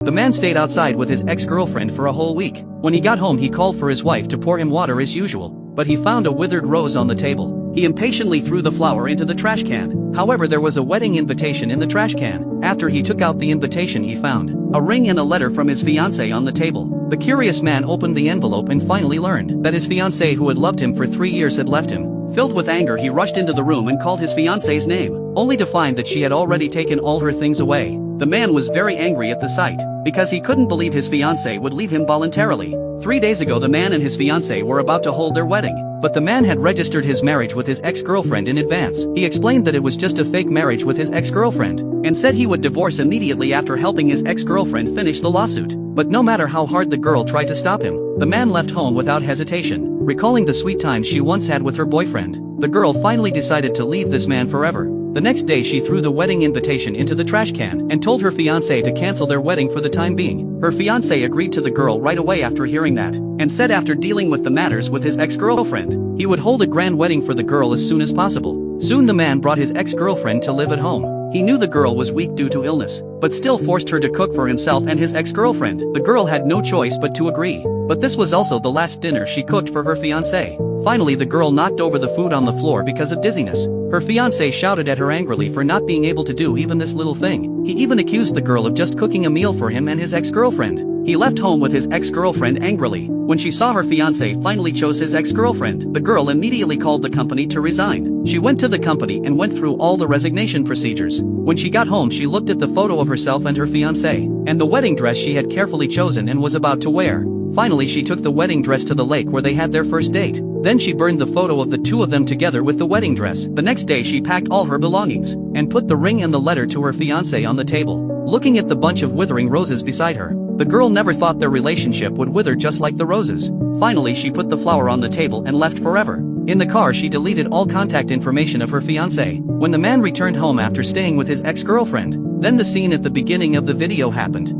The man stayed outside with his ex-girlfriend for a whole week. When he got home he called for his wife to pour him water as usual, but he found a withered rose on the table. He impatiently threw the flower into the trash can. However, there was a wedding invitation in the trash can. After he took out the invitation he found a ring and a letter from his fiancée on the table. The curious man opened the envelope and finally learned that his fiancée, who had loved him for 3 years, had left him. Filled with anger, he rushed into the room and called his fiancée's name, only to find that she had already taken all her things away. The man was very angry at the sight, because he couldn't believe his fiancée would leave him voluntarily. 3 days ago the man and his fiancée were about to hold their wedding, but the man had registered his marriage with his ex-girlfriend in advance. He explained that it was just a fake marriage with his ex-girlfriend, and said he would divorce immediately after helping his ex-girlfriend finish the lawsuit. But no matter how hard the girl tried to stop him, the man left home without hesitation. Recalling the sweet times she once had with her boyfriend, the girl finally decided to leave this man forever. The next day she threw the wedding invitation into the trash can and told her fiancé to cancel their wedding for the time being. Her fiancé agreed to the girl right away after hearing that, and said after dealing with the matters with his ex-girlfriend, he would hold a grand wedding for the girl as soon as possible. Soon the man brought his ex-girlfriend to live at home. He knew the girl was weak due to illness, but still forced her to cook for himself and his ex-girlfriend. The girl had no choice but to agree, but this was also the last dinner she cooked for her fiancé. Finally the girl knocked over the food on the floor because of dizziness. Her fiancé shouted at her angrily for not being able to do even this little thing. He even accused the girl of just cooking a meal for him and his ex-girlfriend. He left home with his ex-girlfriend angrily. When she saw her fiancé finally chose his ex-girlfriend, the girl immediately called the company to resign. She went to the company and went through all the resignation procedures. When she got home she looked at the photo of herself and her fiancé, and the wedding dress she had carefully chosen and was about to wear. Finally she took the wedding dress to the lake where they had their first date. Then she burned the photo of the two of them together with the wedding dress. The next day she packed all her belongings, and put the ring and the letter to her fiancé on the table. Looking at the bunch of withering roses beside her, the girl never thought their relationship would wither just like the roses. Finally she put the flower on the table and left forever. In the car she deleted all contact information of her fiancé. When the man returned home after staying with his ex-girlfriend, then the scene at the beginning of the video happened.